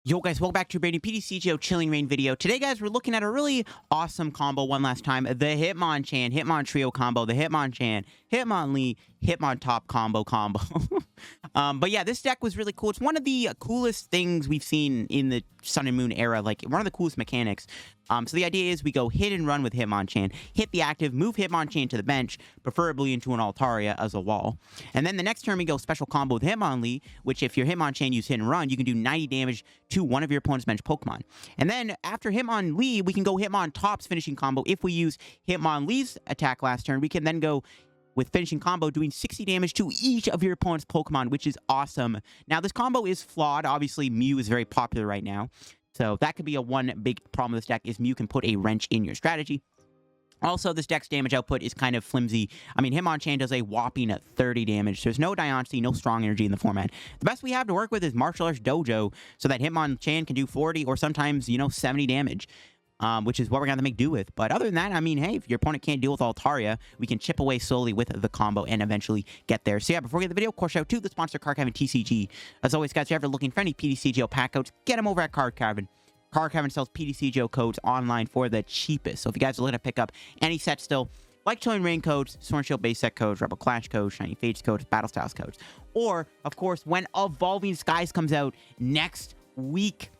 Yo guys, welcome back to a brand new PTCGO Chilling Reign video. Today guys, we're looking at a really awesome combo one last time. The Hitmonchan HitmonTrio combo. The Hitmonchan Hitmonlee Hitmontop combo. But yeah, this deck was really cool. It's one of the coolest things we've seen in the Sun and Moon era. Like, one of the coolest mechanics. So the idea is we go hit and run with Hitmonchan. Hit the active, move Hitmonchan to the bench, preferably into an Altaria as a wall. And then the next turn we go special combo with Hitmonlee, which if your Hitmonchan use hit and run, you can do 90 damage to one of your opponent's bench Pokemon. And then after Hitmonlee, we can go Hitmontop's finishing combo. If we use Hitmonlee's attack last turn, we can then go with finishing combo doing 60 damage to each of your opponent's Pokemon, which is awesome. Now, this combo is flawed. Obviously, Mew is very popular right now. So that could be a one big problem with this deck is Mew can put a wrench in your strategy. Also, this deck's damage output is kind of flimsy. I mean, Hitmonchan does a whopping 30 damage. There's no Diancie, no strong energy in the format. The best we have to work with is Martial Arts Dojo, so that Hitmonchan can do 40 or sometimes, 70 damage. Which is what we're going to make do with. But other than that, I mean, hey, if your opponent can't deal with Altaria, we can chip away slowly with the combo and eventually get there. So yeah, before we get the video, of course, shout out to the sponsor, Card Cavern TCG. As always, guys, if you're ever looking for any PTCGO pack codes, get them over at Card Cavern. Card Cavern sells PTCGO codes online for the cheapest. So if you guys are looking to pick up any set still, like Chilling Reign codes, Sword Shield base set codes, Rebel Clash codes, Shiny Fates codes, Battle Styles codes, or, of course, when Evolving Skies comes out next week.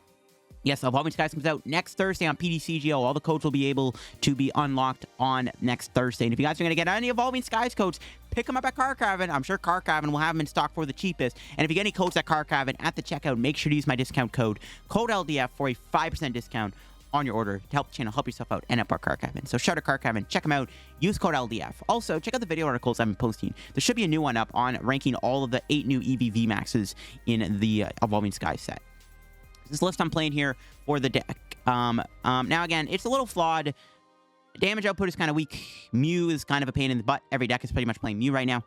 Yes, Evolving Skies comes out next Thursday on PTCGO. All the codes will be able to be unlocked on next Thursday. And if you guys are going to get any Evolving Skies codes, pick them up at Card Cavern. I'm sure Card Cavern will have them in stock for the cheapest. And if you get any codes at Card Cavern at the checkout, make sure to use my discount code LDF, for a 5% discount on your order to help the channel, help yourself out, and help our Card Cavern. So shout out to Card Cavern, check them out, use code LDF. Also, check out the video articles I've been posting. There should be a new one up on ranking all of the 8 new EVV maxes in the Evolving Skies set. This list I'm playing here for the deck. Now, again, it's a little flawed. Damage output is kind of weak. Mew is kind of a pain in the butt. Every deck is pretty much playing Mew right now.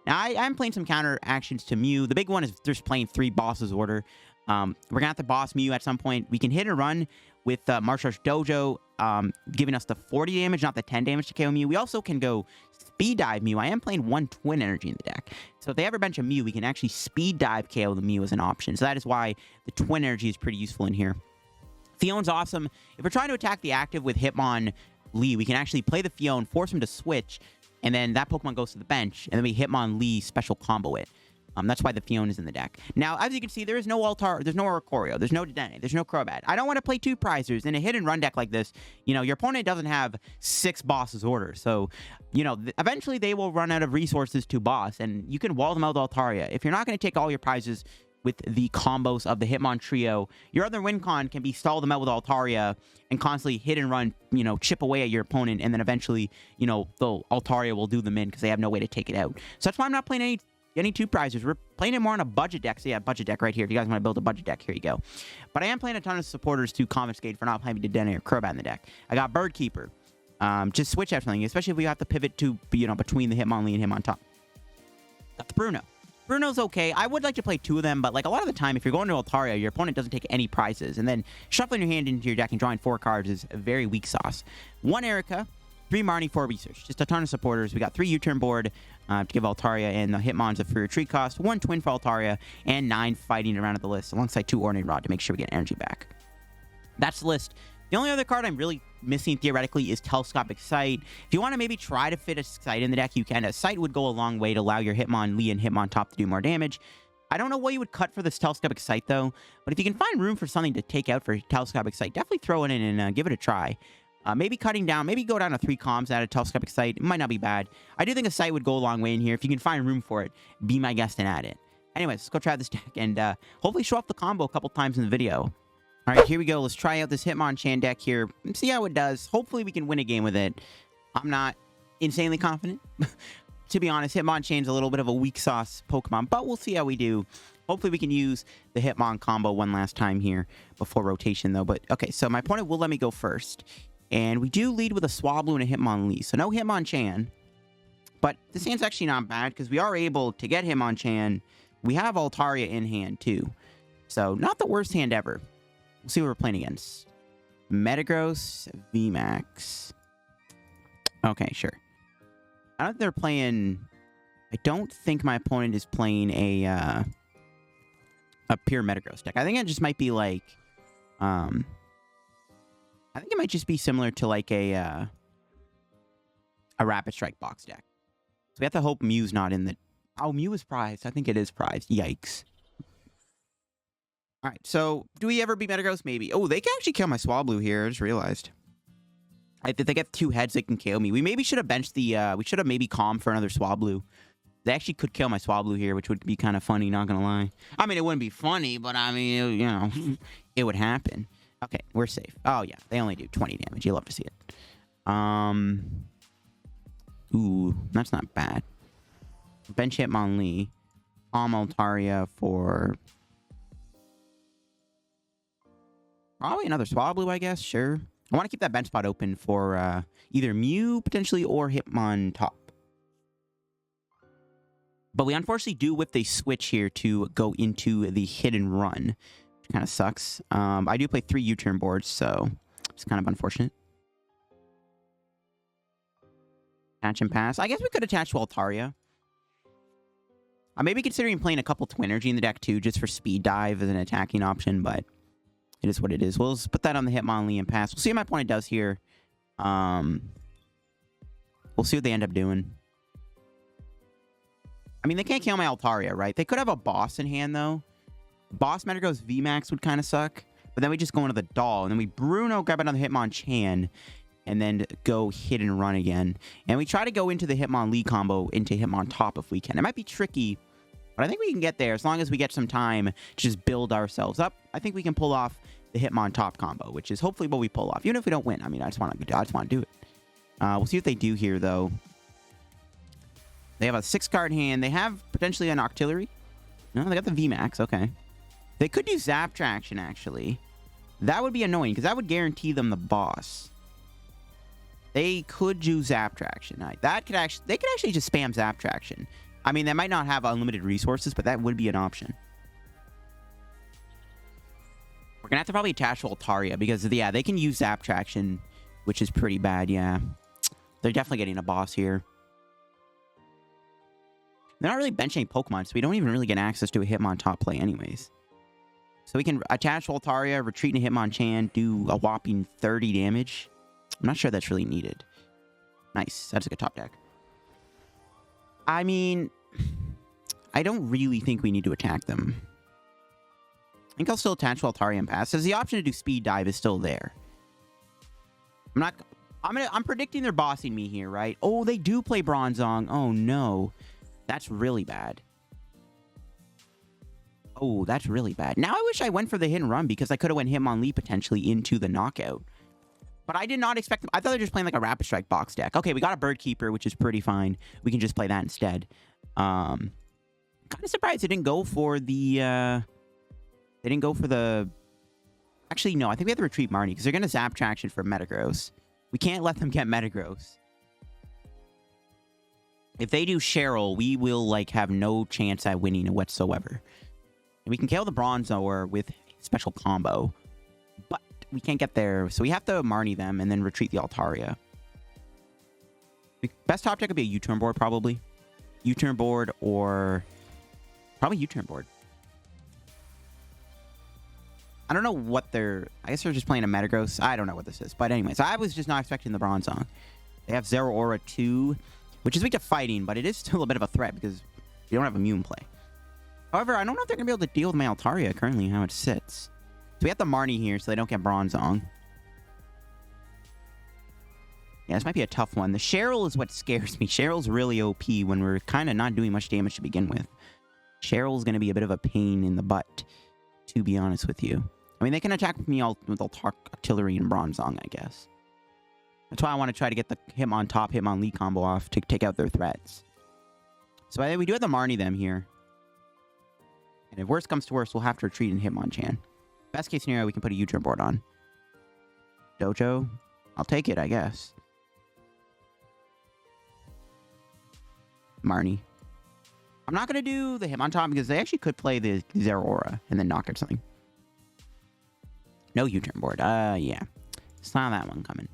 Now, I'm playing some counter actions to Mew. The big one is just playing 3 bosses order. We're going to have to boss Mew at some point. We can hit and run with Martial Arts Dojo, giving us the 40 damage, not the 10 damage to KO Mew. We also can go speed dive Mew. I am playing 1 Twin Energy in the deck. So if they ever bench a Mew, we can actually speed dive KO the Mew as an option. So that is why the Twin Energy is pretty useful in here. Phione's awesome. If we're trying to attack the active with Hitmonlee, we can actually play the Phione, force him to switch, and then that Pokemon goes to the bench, and then we Hitmonlee special combo it. That's why the Phione is in the deck. Now, as you can see, there is no Altaria, there's no Oricorio, there's no Dedenne, there's no Crobat. I don't want to play 2 prizers in a hit and run deck like this. Your opponent doesn't have 6 bosses order. So, eventually they will run out of resources to boss, and you can wall them out with Altaria. If you're not going to take all your prizes with the combos of the Hitmontrio, your other win con can be stall them out with Altaria and constantly hit and run, chip away at your opponent, and then eventually, the Altaria will do them in because they have no way to take it out. So that's why I'm not playing any 2 prizers. We're playing it more on a budget deck. So yeah, budget deck right here. If you guys want to build a budget deck, here you go. But I am playing a ton of supporters to confiscate for not playing Dedenne or Crobat in the deck. I got Bird Keeper. Just switch out something, especially if we have to pivot to, between the Hitmonlee and Hitmontop. Got the Bruno. Bruno's okay. I would like to play 2 of them, but like a lot of the time, if you're going to Altaria, your opponent doesn't take any prizes. And then shuffling your hand into your deck and drawing 4 cards is a very weak sauce. 1 Erika. 3 Marnie, 4 research. Just a ton of supporters. We got 3 U-Turn Board to give Altaria and the Hitmons a free retreat cost, 1 Twin for Altaria, and 9 fighting around at the list, alongside 2 Ordinary Rod to make sure we get energy back. That's the list. The only other card I'm really missing, theoretically, is Telescopic Sight. If you want to maybe try to fit a Sight in the deck, you can. A Sight would go a long way to allow your Hitmonlee and Hitmontop to do more damage. I don't know what you would cut for this Telescopic Sight, though, but if you can find room for something to take out for Telescopic Sight, definitely throw it in and give it a try. Maybe cutting down, maybe go down to 3 comms, add a Telescopic Sight. It might not be bad. I do think a Sight would go a long way in here. If you can find room for it, be my guest and add it. Anyways, let's go try this deck and hopefully show off the combo a couple times in the video. All right, here we go. Let's try out this Hitmonchan deck here and see how it does. Hopefully we can win a game with it. I'm not insanely confident. To be honest, Hitmonchan's a little bit of a weak sauce Pokemon, but we'll see how we do. Hopefully we can use the Hitmon combo one last time here before rotation, though. But okay, so my opponent will let me go first. And we do lead with a Swablu and a Hitmonlee. So no Hitmonchan. But this hand's actually not bad because we are able to get Hitmonchan. We have Altaria in hand too. So not the worst hand ever. We'll see what we're playing against. Metagross, VMAX. Okay, sure. I don't think they're playing... I don't think my opponent is playing a pure Metagross deck. I think it just might be like I think it might just be similar to like a Rapid Strike box deck. So we have to hope Mew's not in the... Oh, Mew is prized. I think it is prized. Yikes. All right, so do we ever beat Metagross? Maybe. Oh, they can actually kill my Swablu here. I just realized. If they get 2 heads, they can KO me. We maybe should have benched the... we should have maybe calmed for another Swablu. They actually could kill my Swablu here, which would be kind of funny, not gonna lie. I mean, it wouldn't be funny, but I mean, you know, it would happen. Okay, we're safe. Oh, yeah, they only do 20 damage. You love to see it. Ooh, that's not bad. Bench Hitmonlee. Altaria for... Probably another Swablu, I guess. Sure. I want to keep that bench spot open for either Mew, potentially, or Hitmontop. But we unfortunately do whip the switch here to go into the hit and run. Which kind of sucks. I do play 3 U-turn boards, so it's kind of unfortunate. Attach and pass. I guess we could attach to Altaria. I may be considering playing a couple Twin Energy in the deck, too, just for speed dive as an attacking option, but it is what it is. We'll just put that on the Hitmonlee and pass. We'll see what my opponent does here. We'll see what they end up doing. I mean, they can't kill my Altaria, right? They could have a boss in hand, though. Boss Metagross VMAX would kind of suck. But then we just go into the doll. And then we Bruno, grab another Hitmonchan. And then go hit and run again. And we try to go into the Hitmonlee combo into Hitmontop if we can. It might be tricky, but I think we can get there as long as we get some time to just build ourselves up. I think we can pull off the Hitmontop combo, which is hopefully what we pull off. Even if we don't win. I mean, I just want to do it. We'll see what they do here, though. They have a 6-card hand. They have potentially an Octillery. No, they got the VMAX. Okay. They could do Zap Traction, actually. That would be annoying, because that would guarantee them the boss. They could do Zap Traction. They could actually just spam Zap Traction. I mean, they might not have unlimited resources, but that would be an option. We're going to have to probably attach to Altaria, because, yeah, they can use Zap Traction, which is pretty bad, yeah. They're definitely getting a boss here. They're not really benching Pokemon, so we don't even really get access to a Hitmontop play anyways. So we can attach Altaria, retreat into Hitmonchan, do a whopping 30 damage. I'm not sure that's really needed. Nice. That's a good top deck. I mean, I don't really think we need to attack them. I think I'll still attach Altaria and pass, because the option to do speed dive is still there. I'm predicting they're bossing me here, right? Oh, they do play Bronzong. Oh, no. That's really bad. Oh, that's really bad. Now I wish I went for the hit and run because I could have went Hitmonlee potentially into the knockout. But I did not expect them. I thought they were just playing like a Rapid Strike box deck. Okay, we got a Bird Keeper, which is pretty fine. We can just play that instead. Kind of surprised they didn't go for the... They didn't go for the... Actually, no. I think we have to retreat Marnie because they're going to Zap Traction for Metagross. We can't let them get Metagross. If they do Cheryl, we will, like, have no chance at winning whatsoever. And we can KO the Bronzor with special combo. But we can't get there, so we have to Marnie them and then retreat the Altaria. Best top deck would be a U-Turn Board, probably. U-Turn Board or... Probably U-Turn Board. I don't know what they're... I guess they're just playing a Metagross. I don't know what this is. But anyways, I was just not expecting the Bronzong. They have Zeraora 2... which is weak to fighting, but it is still a bit of a threat because you don't have a Mew in play. However, I don't know if they're going to be able to deal with my Altaria currently, how it sits. So we have the Marnie here so they don't get Bronzong. Yeah, this might be a tough one. The Cheryl is what scares me. Cheryl's really OP when we're kind of not doing much damage to begin with. Cheryl's going to be a bit of a pain in the butt, to be honest with you. I mean, they can attack me with Artillery and Bronzong, I guess. That's why I want to try to get the Hitmontop Hitmonlee combo off to take out their threats. So I think we do have to Marnie them here. And if worst comes to worst, we'll have to retreat in Hitmonchan. Best case scenario, we can put a U-Turn Board on. Dojo? I'll take it, I guess. Marnie. I'm not going to do the Hitmontop because they actually could play the Zeraora and then knock out something. No U-Turn Board. Yeah. Saw that one coming.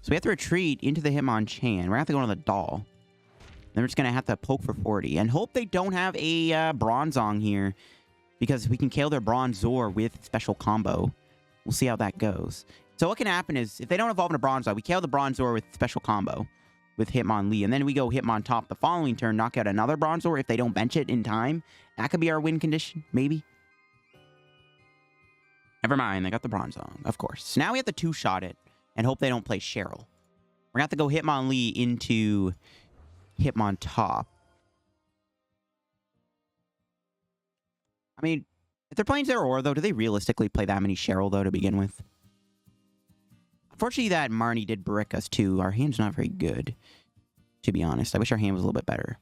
So we have to retreat into the Hitmonchan. We're going to have to go to the doll. Then we're just going to have to poke for 40. And hope they don't have a Bronzong here. because we can KO their Bronzor with special combo. We'll see how that goes. So what can happen is, if they don't evolve into Bronzor, we KO the Bronzor with special combo with Hitmonlee, and then we go Hitmontop the following turn, knock out another Bronzor if they don't bench it in time. That could be our win condition, maybe. Never mind, they got the Bronzong, of course. So now we have to two-shot it and hope they don't play Cheryl. We're going to have to go Hitmonlee into Hitmontop. I mean, if they're playing Zeraora, though, do they realistically play that many Cheryl, though, to begin with? Unfortunately, that Marnie did brick us, too. Our hand's not very good, to be honest. I wish our hand was a little bit better.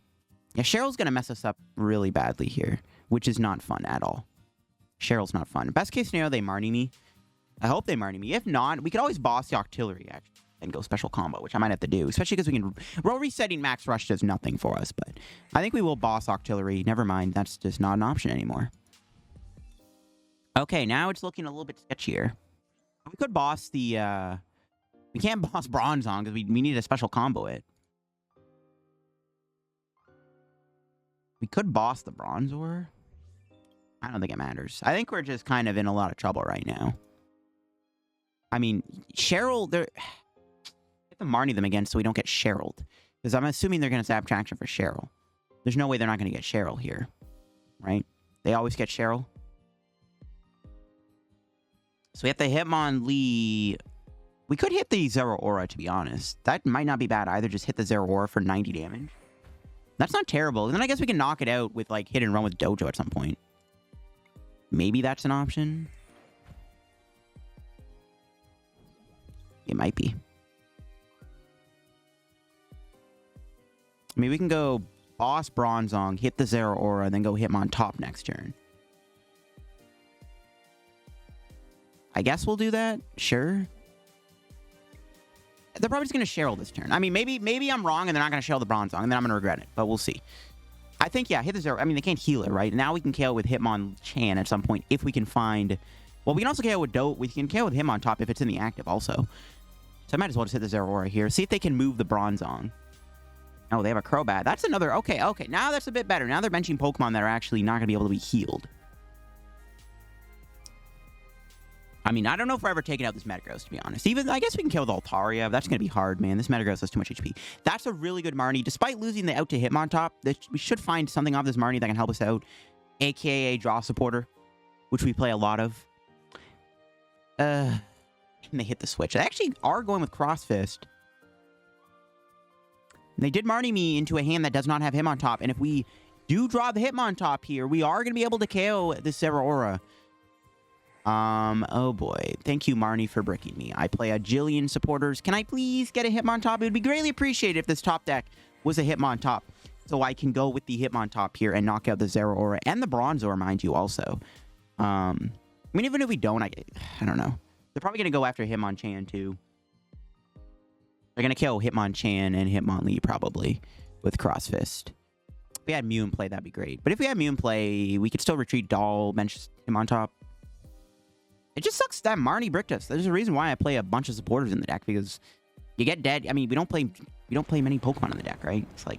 Yeah, Cheryl's going to mess us up really badly here, which is not fun at all. Cheryl's not fun. Best case scenario, they Marnie me. I hope they Marnie me. If not, we could always boss the Octillery, actually, and go special combo, which I might have to do, especially because we can... Roll resetting Max Rush does nothing for us, but I think we will boss Octillery. Never mind, that's just not an option anymore. Okay, now it's looking a little bit sketchier. We could boss the... We can't boss Bronzong because we need a special combo it. We could boss the Bronzor. I don't think it matters. I think we're just kind of in a lot of trouble right now. I mean, Cheryl, they're... We have to Marnie them again so we don't get Cheryled. Because I'm assuming they're going to Zap Traction for Cheryl. There's no way they're not going to get Cheryl here. Right? They always get Cheryl. So we have to Hitmonlee. We could hit the Zeraora, to be honest. That might not be bad either. Just hit the Zeraora for 90 damage. That's not terrible. And then I guess we can knock it out with, like, hit and run with Dojo at some point. Maybe that's an option. It might be. I mean, we can go boss Bronzong, hit the Zeraora, then go Hitmontop next turn. I guess we'll do that. Sure. They're probably just going to Cheryl this turn. I mean, maybe I'm wrong and they're not going to Cheryl the Bronzong, and then I'm going to regret it. But we'll see. I think, yeah, hit the Zero. I mean, they can't heal it, right? Now we can KO with Hitmonchan at some point if we can find... Well, we can also KO with Dojo. We can KO with Hitmontop if it's in the active also. So I might as well just hit the Zeraora here. See if they can move the Bronzong. Oh, they have a Crobat. That's another... Okay. Now that's a bit better. Now they're benching Pokemon that are actually not going to be able to be healed. I mean, I don't know if we're ever taking out this Metagross, to be honest. Even, I guess we can kill the Altaria. That's going to be hard, man. This Metagross has too much HP. That's a really good Marnie. Despite losing the out to Hitmontop, we should find something off this Marnie that can help us out. AKA Draw Supporter, which we play a lot of. And they hit the switch. They actually are going with Cross Fist. They did Marnie me into a hand that does not have Hitmontop. And if we do draw the Hitmontop here, we are going to be able to KO this Zeraora. Oh boy. Thank you, Marnie, for bricking me. I play a Jillian supporters. Can I please get a Hitmontop? It would be greatly appreciated if this top deck was a Hitmontop, so I can go with the Hitmontop here and knock out the Zeraora and the Bronzor, mind you, also. I mean, even if we don't, I don't know. They're probably going to go after Hitmonchan, too. They're going to kill Hitmonchan and Hitmonlee, probably, with Cross Fist. If we had Mew in play, that'd be great. But if we had Mew in play, we could still retreat Doll, bench Hitmontop. It just sucks that Marnie bricked us. There's a reason why I play a bunch of supporters in the deck, because you get dead. I mean, we don't play many Pokemon in the deck, right? It's like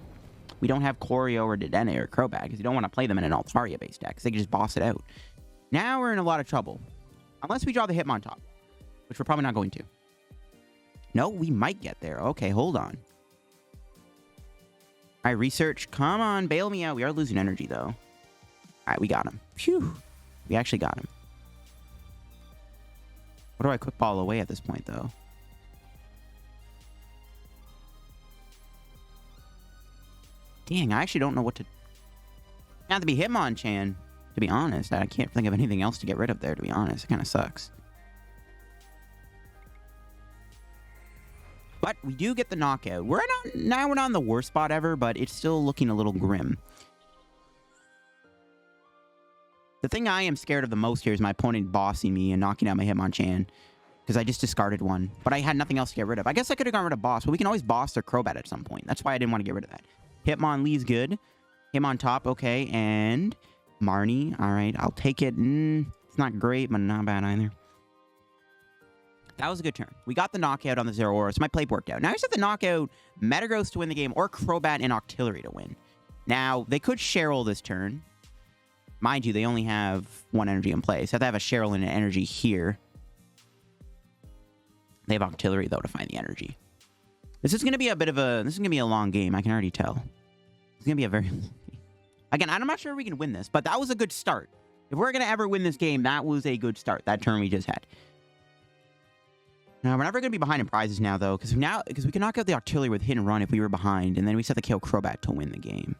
we don't have Choreo or Dedenne or Crobat because you don't want to play them in an Altaria-based deck because they can just boss it out. Now we're in a lot of trouble. Unless we draw the Hitmontop, which we're probably not going to. No, we might get there. Okay, hold on. All right, research. Come on, bail me out. We are losing energy, though. All right, we got him. Phew. We actually got him. What do I quick ball away at this point, though? Dang, I actually don't know what to... Not to be Hitmonchan, to be honest. I can't think of anything else to get rid of there, to be honest. It kind of sucks. But we do get the knockout. We're not in the worst spot ever, but it's still looking a little grim. The thing I am scared of the most here is my opponent bossing me and knocking out my Hitmonchan. Because I just discarded one. But I had nothing else to get rid of. I guess I could have gotten rid of boss, but we can always boss their Crobat at some point. That's why I didn't want to get rid of that. Hitmonlee's good. Hitmontop, okay. And Marnie. Alright, I'll take it. It's not great, but not bad either. That was a good turn. We got the knockout on the Zeraora, so my play worked out. Now I just have to knock out Metagross to win the game, or Crobat and Octillery to win. Now, they could Cheryl this turn. Mind you, they only have one energy in play. So they have to have a Cheryl and an energy here. They have Octillery, though, to find the energy. This is going to be a bit of a... This is going to be a long game. I can already tell. It's going to be a very long game. Again, I'm not sure we can win this, but that was a good start. If we're going to ever win this game, that was a good start. That turn we just had. Now, we're never going to be behind in prizes now, though, because we can knock out the Octillery with hit and run if we were behind, and then we just have to kill Crobat to win the game.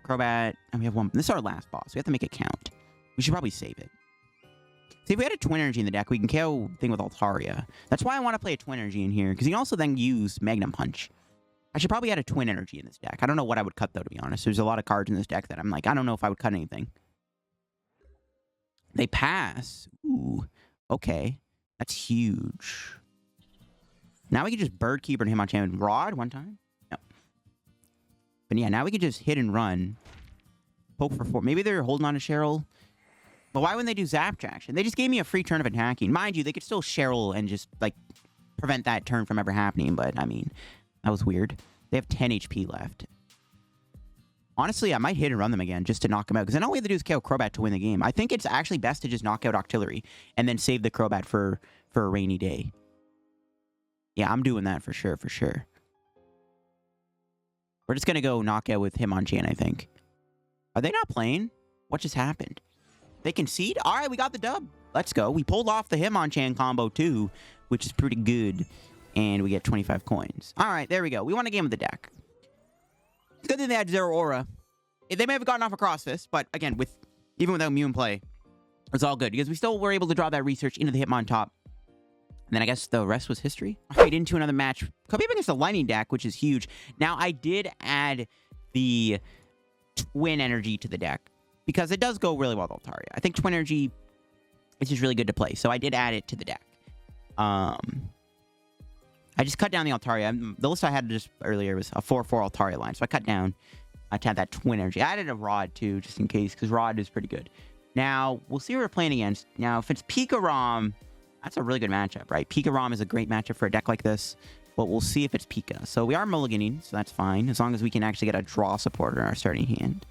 Crobat, and we have one. This is our last boss. We have to make it count. We should probably save it. See, if we had a Twin Energy in the deck, we can KO thing with Altaria. That's why I want to play a Twin Energy in here, because you can also then use Magnum Punch. I should probably add a Twin Energy in this deck. I don't know what I would cut, though, to be honest. There's a lot of cards in this deck that I'm like, I don't know if I would cut anything. They pass. Ooh, okay. That's huge. Now we can just Bird Keeper and Hitmonchan Rod one time. No. But yeah, now we can just hit and run. Poke for 4. Maybe they're holding on to Cheryl. But why wouldn't they do Zap Traction? They just gave me a free turn of attacking. Mind you, they could still Cheryl and just, like, prevent that turn from ever happening. But, I mean, that was weird. They have 10 HP left. Honestly, I might hit and run them again just to knock them out. Because then all we have to do is KO Crobat to win the game. I think it's actually best to just knock out Octillery and then save the Crobat for a rainy day. Yeah, I'm doing that for sure, for sure. We're just going to go knockout with Hitmonchan, I think. Are they not playing? What just happened? They concede? All right, we got the dub. Let's go. We pulled off the Hitmonchan combo, too, which is pretty good. And we get 25 coins. All right, there we go. We won a game with the deck. It's good that they had Zero Aura. They may have gotten off a Crossfist, but again, even without Mew in play, it's all good because we still were able to draw that research into the Hitmontop. And then I guess the rest was history. All right, into another match. Coming up against the Lightning deck, which is huge. Now, I did add the Twin Energy to the deck because it does go really well with Altaria. I think Twin Energy is just really good to play, so I did add it to the deck. I just cut down the Altaria. The list I had just earlier was a 4-4 Altaria line, so I cut down to have that Twin Energy. I added a Rod, too, just in case, because Rod is pretty good. Now, we'll see who we're playing against. Now, if it's Pika-Rom, that's a really good matchup, right? Pika-Rom is a great matchup for a deck like this, but we'll see if it's Pika. So we are mulliganing, so that's fine, as long as we can actually get a draw supporter in our starting hand.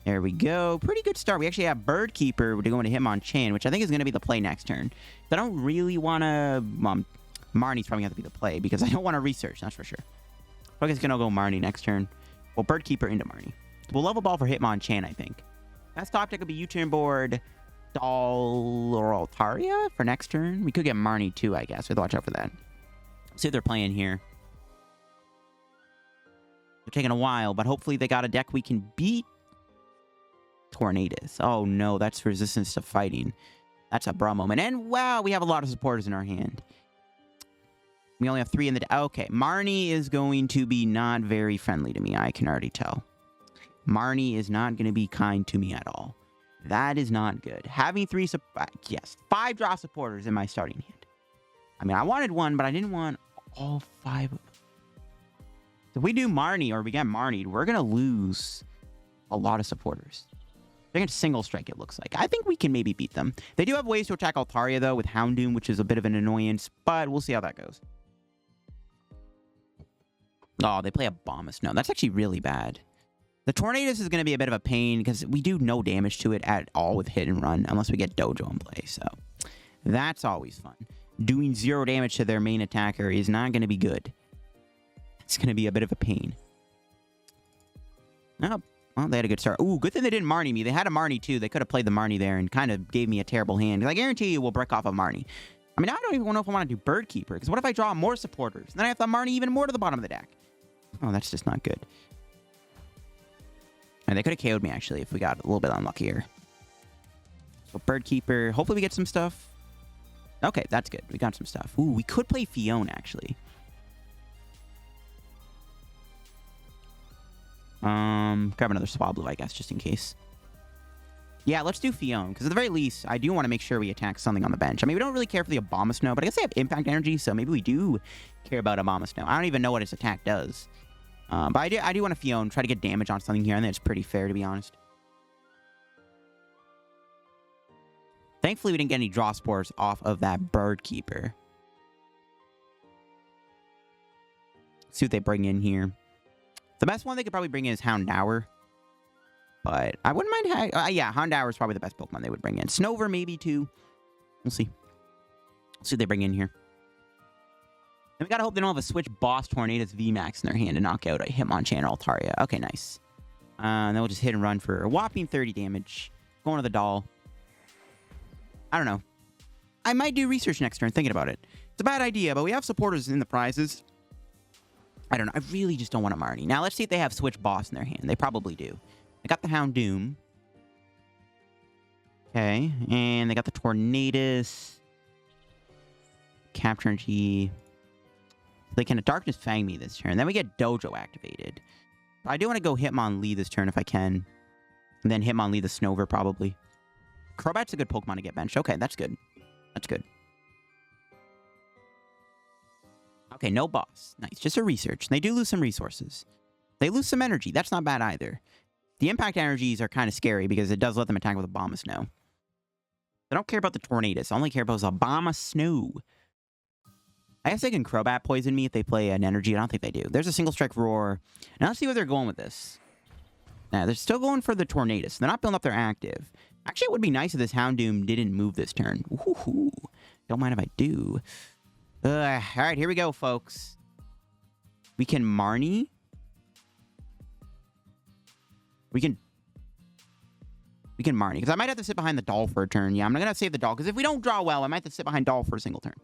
There we go. Pretty good start. We actually have Bird Keeper to go into Hitmonchan, which I think is going to be the play next turn. I don't really want to... Marnie's probably going to have to be the play, because I don't want to research, that's for sure. I guess going to go Marnie next turn. Well, Bird Keeper into Marnie. We'll level ball for Hitmonchan, I think. Best top deck would be U-Turn Board, Doll, or Altaria for next turn. We could get Marnie, too, I guess. We have to watch out for that. See if they're playing here. They're taking a while, but hopefully they got a deck we can beat. Tornadus. Oh, no, that's resistance to fighting. That's a bra moment. And, wow, we have a lot of supporters in our hand. We only have 3 in the deck. Okay, Marnie is going to be not very friendly to me. I can already tell. Marnie is not going to be kind to me at all. That is not good. Having 5 draw supporters in my starting hand. I mean, I wanted 1, but I didn't want all 5 of them. If we do Marnie or we get Marnied, we're going to lose a lot of supporters. They're going to single strike, it looks like. I think we can maybe beat them. They do have ways to attack Altaria, though, with Houndoom, which is a bit of an annoyance, but we'll see how that goes. Oh, they play Abomasnow. That's actually really bad. The Tornadus is going to be a bit of a pain because we do no damage to it at all with hit and run unless we get Dojo in play. So that's always fun. Doing 0 damage to their main attacker is not going to be good. It's going to be a bit of a pain. Oh, well, they had a good start. Ooh, good thing they didn't Marnie me. They had a Marnie too. They could have played the Marnie there and kind of gave me a terrible hand. I guarantee you we'll break off a Marnie. I mean, I don't even know if I want to do Bird Keeper because what if I draw more supporters? Then I have to Marnie even more to the bottom of the deck. Oh, that's just not good. And they could have KO'd me, actually, if we got a little bit unluckier. So, Bird Keeper. Hopefully we get some stuff. Okay, that's good. We got some stuff. Ooh, we could play Phione, actually. Grab another Swablu, I guess, just in case. Yeah, let's do Phione, because at the very least, I do want to make sure we attack something on the bench. I mean, we don't really care for the Abomasnow, but I guess they have Impact Energy, so maybe we do care about Abomasnow. I don't even know what its attack does. But I do want to Phione, try to get damage on something here. I think it's pretty fair, to be honest. Thankfully, we didn't get any draw spores off of that Bird Keeper. Let's see what they bring in here. The best one they could probably bring in is Houndour. But I wouldn't mind... yeah, Houndour is probably the best Pokemon they would bring in. Snover, maybe, too. We'll see. Let's see what they bring in here. And we gotta hope they don't have a Switch Boss Tornadus VMAX in their hand to knock out a Hitmonchan or Altaria. Okay, nice. And then we'll just hit and run for a whopping 30 damage. Going to the doll. I don't know. I might do research next turn, thinking about it. It's a bad idea, but we have supporters in the prizes. I don't know. I really just don't want a Marnie. Now, let's see if they have Switch Boss in their hand. They probably do. I got the Houndoom. Okay. And they got the Tornadus. Capture Energy. They can Darkness Fang me this turn. Then we get Dojo activated. I do want to go Hitmonlee this turn if I can. And then Hitmonlee the Snover, probably. Crobat's a good Pokemon to get benched. Okay, that's good. That's good. Okay, no boss. Nice. Just a research. They do lose some resources. They lose some energy. That's not bad either. The impact energies are kind of scary because it does let them attack with Abomasnow. I don't care about the Tornadus. I only care about Abomasnow. I guess they can Crobat poison me if they play an energy. I don't think they do. There's a Single Strike Roar. Now let's see where they're going with this. Now, they're still going for the Tornadus. They're not building up their active. Actually, it would be nice if this Houndoom didn't move this turn. Ooh, don't mind if I do. All right, here we go, folks. We can Marnie. We can Marnie. Because I might have to sit behind the doll for a turn. Yeah, I'm going to save the doll. Because if we don't draw well, I might have to sit behind doll for a single turn.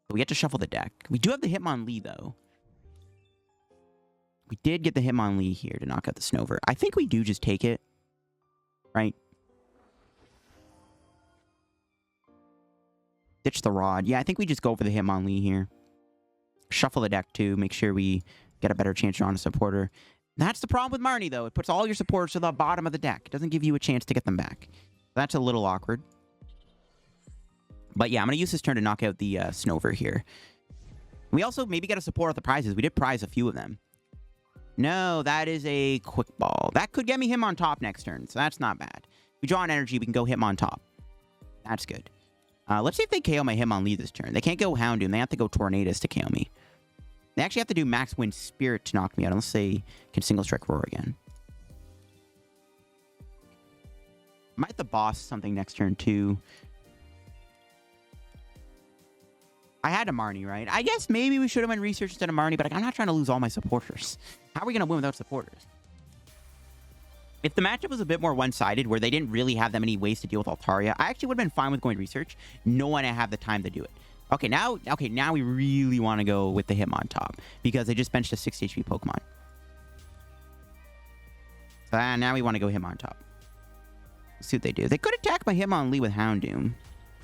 We get to shuffle the deck. We do have the Hitmonlee, though. We did get the Hitmonlee here to knock out the Snover. I think we do just take it. Right? Ditch the Rod. Yeah, I think we just go for the Hitmonlee here. Shuffle the deck, too. Make sure we get a better chance on a supporter. That's the problem with Marnie, though. It puts all your supporters to the bottom of the deck. It doesn't give you a chance to get them back. That's a little awkward. But yeah, I'm going to use this turn to knock out the Snover here. We also maybe got to support out the prizes. We did prize a few of them. No, that is a Quick Ball. That could get me Hitmontop next turn, so that's not bad. We draw an energy, we can go Hitmontop. That's good. Let's see if they KO my Hitmonlee this turn. They can't go Houndoom. They have to go Tornadus to KO me. They actually have to do Max Wind Spirit to knock me out, unless they can Single Strike Roar again. Might have to boss something next turn, too. I had a Marnie, right? I guess maybe we should have went research instead of Marnie, but I'm not trying to lose all my supporters. How are we going to win without supporters? If the matchup was a bit more one-sided, where they didn't really have that many ways to deal with Altaria, I actually would have been fine with going research, knowing I have the time to do it. Okay, now we really want to go with the Hitmontop, because they just benched a 60 HP Pokemon. So now we want to go Hitmontop. Let's see what they do. They could attack my Hitmonlee with Houndoom.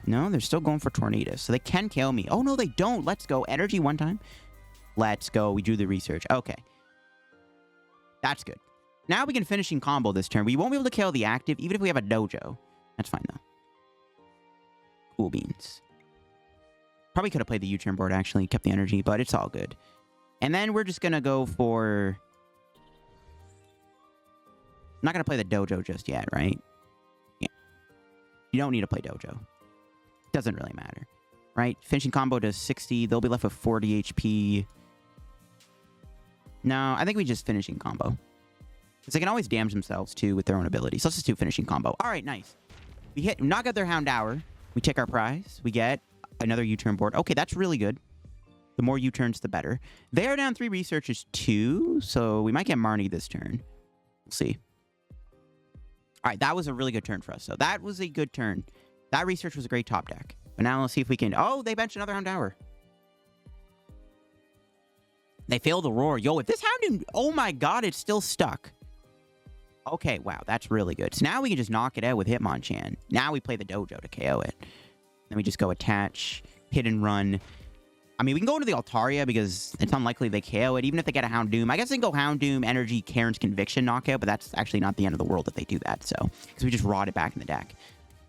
No, they're still going for Tornadus. So they can KO me. Oh, no, they don't. Let's go. Energy one time. Let's go. We drew the research. Okay. That's good. Now we can finishing combo this turn. We won't be able to KO the active, even if we have a Dojo. That's fine, though. Cool beans. Probably could have played the U-Turn Board, actually. Kept the energy, but it's all good. And then we're just going to go for... I'm not going to play the Dojo just yet, right? Yeah. You don't need to play Dojo. Doesn't really matter, right? Finishing combo does 60. They'll be left with 40 HP. No, I think we just finishing combo. Because they can always damage themselves, too, with their own abilities. So let's just do finishing combo. All right, nice. We knock out their Houndour. We take our prize. We get another U-Turn Board. Okay, that's really good. The more U-Turns, the better. They are down 3 researchers, too. So we might get Marnie this turn. We'll see. All right, that was a really good turn for us. So that was a good turn. That research was a great top deck. But now let's see if we can... Oh, they benched another Houndour. They failed the Roar. Yo, if this Houndoom... Oh my god, it's still stuck. Okay, wow, that's really good. So now we can just knock it out with Hitmonchan. Now we play the Dojo to KO it. Then we just go attach, hit and run. I mean, we can go into the Altaria because it's unlikely they KO it, even if they get a Houndoom. I guess they can go Houndoom, Energy, Karen's Conviction knockout, but that's actually not the end of the world if they do that, so... Because we just rot it back in the deck.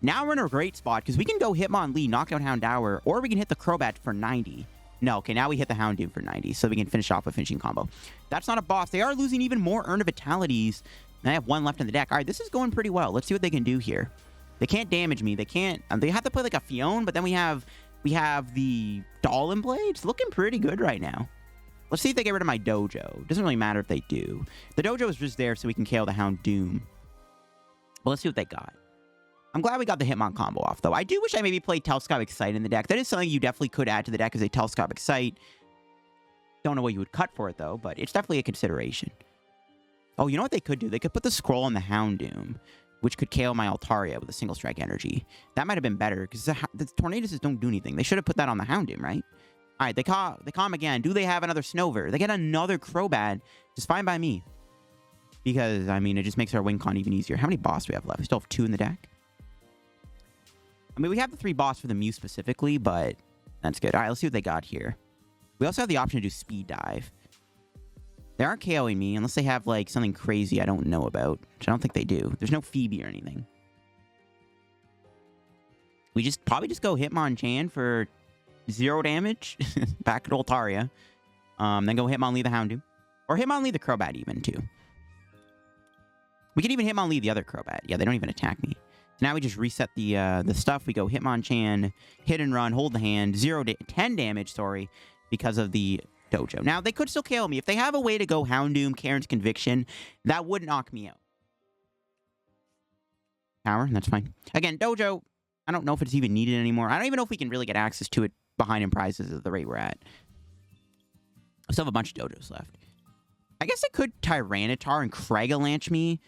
Now we're in a great spot, because we can go Hitmonlee, knock out Houndour, or we can hit the Crobat for 90. No, okay, now we hit the Houndoom for 90, so we can finish off with finishing combo. That's not a boss. They are losing even more Urn of Vitalities. And I have 1 left in the deck. All right, this is going pretty well. Let's see what they can do here. They can't damage me. They can't... they have to play like a Phione, but then we have the Doll and Blades. Looking pretty good right now. Let's see if they get rid of my Dojo. Doesn't really matter if they do. The Dojo is just there so we can KO the Houndoom. But let's see what they got. I'm glad we got the Hitmon combo off, though. I do wish I maybe played Telescopic Sight in the deck. That is something you definitely could add to the deck as a Telescopic Sight. Don't know what you would cut for it, though, but it's definitely a consideration. Oh, you know what they could do? They could put the Scroll on the Houndoom, which could KO my Altaria with a single strike energy. That might have been better, because the Tornadoes don't do anything. They should have put that on the Houndoom, right? All right, they calm again. Do they have another Snover? They get another Crobat. Just fine by me. Because, I mean, it just makes our win con even easier. How many boss do we have left? We still have 2 in the deck. I mean, we have the 3 boss for the Mew specifically, but that's good. All right, let's see what they got here. We also have the option to do Speed Dive. They aren't KOing me unless they have, like, something crazy I don't know about, which I don't think they do. There's no Phoebe or anything. We probably just go Hitmonchan for 0 damage. Back at Altaria. Then go Hitmonlee the Houndoom. Or Hitmonlee the Crobat even, too. We can even Hitmonlee the other Crobat. Yeah, they don't even attack me. So now we just reset the stuff. We go Hitmonchan, hit and run, hold the hand, 10 damage, sorry, because of the Dojo. Now, they could still KO me. If they have a way to go Houndoom, Karen's Conviction, that would knock me out. Power, that's fine. Again, Dojo, I don't know if it's even needed anymore. I don't even know if we can really get access to it behind in prizes at the rate we're at. I still have a bunch of Dojos left. I guess I could Tyranitar and Cragalanche me.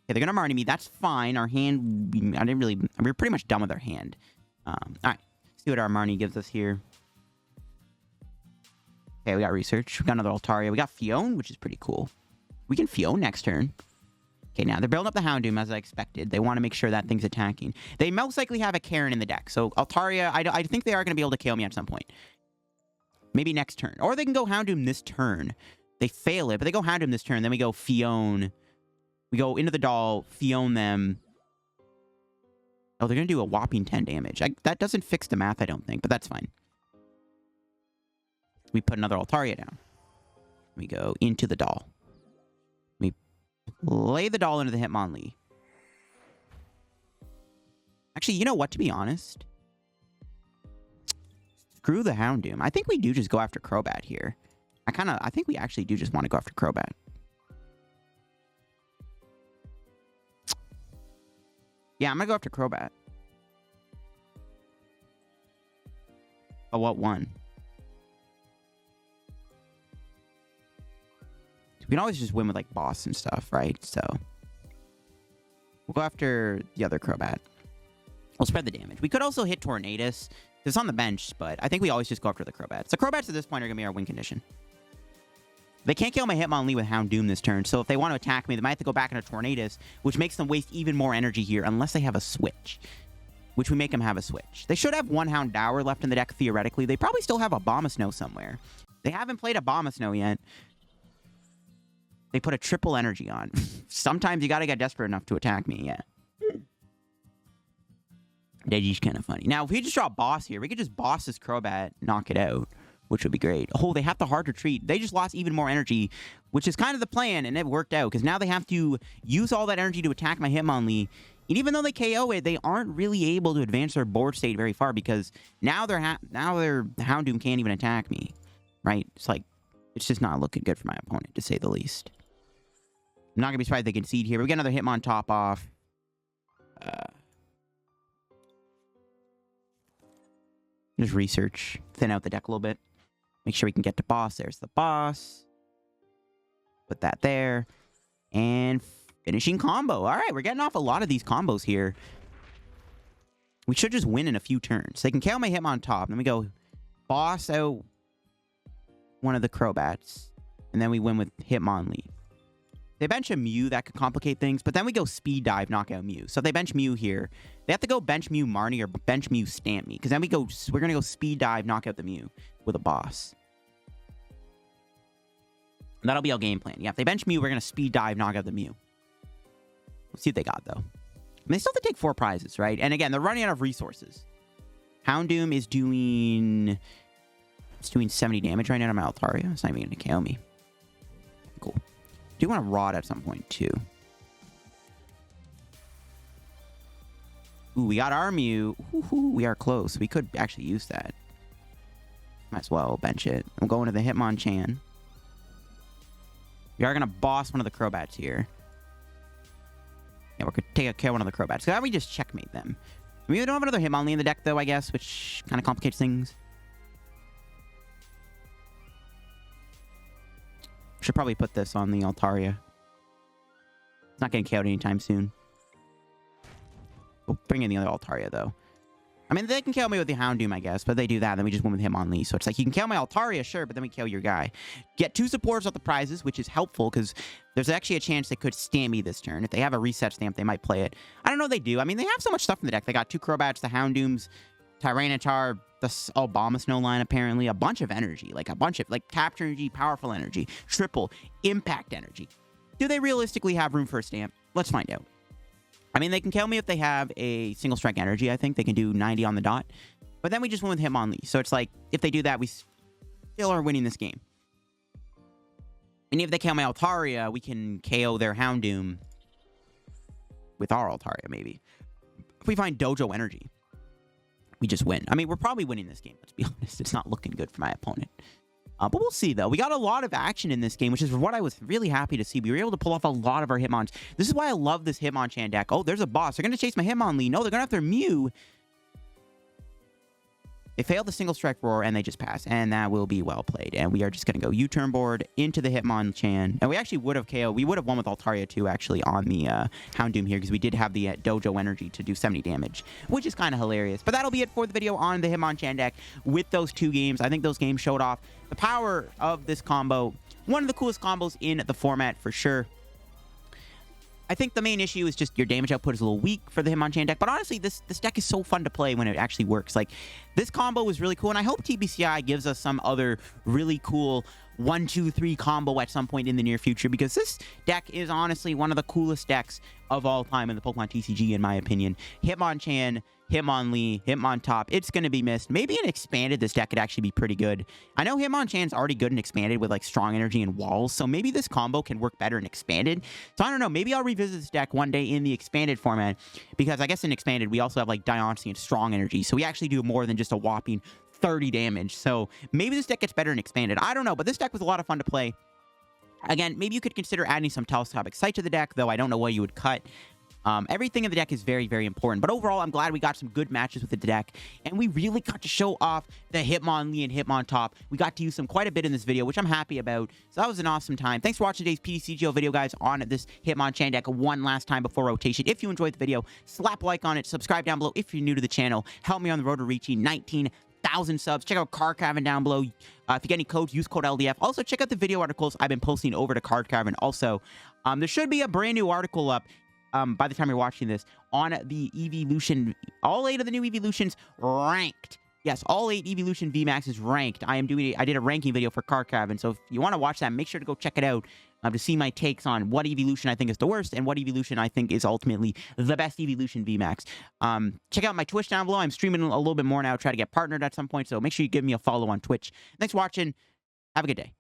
Okay, they're going to Marnie me. That's fine. Our hand, we're pretty much done with our hand. All right, see what our Marnie gives us here. Okay, we got Research. We got another Altaria. We got Phione, which is pretty cool. We can Phione next turn. Okay, now they're building up the Houndoom as I expected. They want to make sure that thing's attacking. They most likely have a Karen in the deck. So Altaria, I think they are going to be able to KO me at some point. Maybe next turn. Or they can go Houndoom this turn. They fail it, but they go Houndoom this turn. Then we go Phione. We go into the doll, Phione them. Oh, they're going to do a whopping 10 damage. That doesn't fix the math, I don't think, but that's fine. We put another Altaria down. We go into the doll. We lay the doll into the Hitmonlee. Actually, you know what, to be honest? Screw the Houndoom. I think we do just go after Crobat here. I think we actually do just want to go after Crobat. Yeah, I'm going to go after Crobat. Oh, what one? We can always just win with, like, boss and stuff, right? So, we'll go after the other Crobat. We'll spread the damage. We could also hit Tornadus. It's on the bench, but I think we always just go after the Crobats. The Crobats at this point are going to be our win condition. They can't kill my Hitmonlee with Houndoom this turn, so if they want to attack me, they might have to go back into Tornadus, which makes them waste even more energy here, unless they have a switch. Which we make them have a switch. They should have one Houndour left in the deck, theoretically. They probably still have a Abomasnow somewhere. They haven't played a Abomasnow yet. They put a triple energy on. Sometimes you gotta get desperate enough to attack me, yeah. Deji's kind of funny. Now, if we just draw a boss here, we could just boss this Crobat, knock it out, which would be great. Oh, they have the hard retreat. They just lost even more energy, which is kind of the plan, and it worked out, because now they have to use all that energy to attack my Hitmonlee. And even though they KO it, they aren't really able to advance their board state very far, because now their Houndoom can't even attack me, right? It's like, it's just not looking good for my opponent, to say the least. I'm not going to be surprised if they concede here. We get another Hitmontop off. Just research. Thin out the deck a little bit. Make sure we can get to boss. There's the boss. Put that there. And finishing combo. All right, we're getting off a lot of these combos here. We should just win in a few turns. They can KO my Hitmontop. Then we go boss out one of the Crobats. And then we win with Hitmonlee. They bench a Mew, that could complicate things, but then we go Speed Dive, knock out Mew. So if they bench Mew here, they have to go bench Mew Marnie or bench Mew Stamp me, because then we're going to go Speed Dive, knock out the Mew with a boss. And that'll be our game plan. Yeah, if they bench Mew, we're going to Speed Dive, knock out the Mew. Let's see what they got, though. I mean, they still have to take 4 prizes, right? And again, they're running out of resources. Houndoom is doing 70 damage right now to my Altaria. It's not even going to KO me. Cool. Do want a Rod at some point, too. Ooh, we got our Mew. Ooh, we are close. We could actually use that. Might as well bench it. We'll go into the Hitmonchan. We are going to boss one of the Crobats here. Yeah, we're going to take care of one of the Crobats. So that we just checkmate them. We don't have another Hitmonlee in the deck, though, I guess, which kind of complicates things. Should probably put this on the Altaria. It's not getting KO'd anytime soon. We'll bring in the other Altaria, though. I mean, they can KO me with the Houndoom, I guess, but they do that, then we just win with Hitmonlee. So it's like, you can KO my Altaria, sure, but then we KO your guy. Get 2 supporters off the prizes, which is helpful, because there's actually a chance they could stand me this turn. If they have a reset stamp, they might play it. I don't know if they do. I mean, they have so much stuff in the deck. They got 2 Crobats, the Houndooms, Tyranitar, the Abomasnow line, apparently. A bunch of energy. Like, a bunch of, like, Capture Energy, Powerful Energy, Triple, Impact Energy. Do they realistically have room for a stamp? Let's find out. I mean, they can kill me if they have a single strike energy, I think. They can do 90 on the dot. But then we just win with Hitmonlee. So it's like, if they do that, we still are winning this game. And if they KO my Altaria, we can KO their Houndoom with our Altaria, maybe. If we find Dojo energy, we just win. I mean, we're probably winning this game, let's be honest. It's not looking good for my opponent. But we'll see, though. We got a lot of action in this game, which is what I was really happy to see. We were able to pull off a lot of our Hitmons. This is why I love this Hitmonchan deck. Oh, there's a boss. They're going to chase my Hitmonlee. No, they're going to have their Mew. They failed the single strike roar, and they just pass. And that will be well played. And we are just going to go U-turn board into the Hitmonchan. And we actually would have KO. We would have won with Altaria, too, actually, on the Houndoom here, because we did have the Dojo energy to do 70 damage, which is kind of hilarious. But that'll be it for the video on the Hitmonchan deck with those 2 games. I think those games showed off the power of this combo. One of the coolest combos in the format, for sure. I think the main issue is just your damage output is a little weak for the Hitmonchan deck. But honestly, this deck is so fun to play when it actually works. Like, this combo was really cool. And I hope TBCI gives us some other really cool 1-2-3 combo at some point in the near future. Because this deck is honestly one of the coolest decks of all time in the Pokemon TCG, in my opinion. Hitmonchan, Hitmonlee, Hitmontop. It's going to be missed. Maybe an expanded, this deck could actually be pretty good. I know Hitmonchan's already good and expanded with, like, strong energy and walls, so maybe this combo can work better in expanded. So I don't know. Maybe I'll revisit this deck one day in the expanded format, because I guess in expanded, we also have, like, Diancie and strong energy, so we actually do more than just a whopping 30 damage. So maybe this deck gets better in expanded. I don't know, but this deck was a lot of fun to play. Again, maybe you could consider adding some telescopic sight to the deck, though I don't know what you would cut. Everything in the deck is very, very important. But overall, I'm glad we got some good matches with the deck. And we really got to show off the Hitmonlee and Hitmontop. We got to use them quite a bit in this video, which I'm happy about. So that was an awesome time. Thanks for watching today's PTCGO video, guys, on this Hitmonchan deck one last time before rotation. If you enjoyed the video, slap a like on it. Subscribe down below if you're new to the channel. Help me on the road to reaching 19,000 subs. Check out Card Cavern down below. If you get any codes, use code LDF. Also, check out the video articles I've been posting over to Card Cavern. Also, there should be a brand new article up by the time you're watching this, on the Evolution, all 8 of the new Evolutions ranked. Yes, all 8 Evolution VMAXs ranked. I did a ranking video for Card Cavern, so if you want to watch that, make sure to go check it out to see my takes on what Evolution I think is the worst and what Evolution I think is ultimately the best Evolution VMAX. Check out my Twitch down below. I'm streaming a little bit more now, try to get partnered at some point, so make sure you give me a follow on Twitch. Thanks for watching. Have a good day.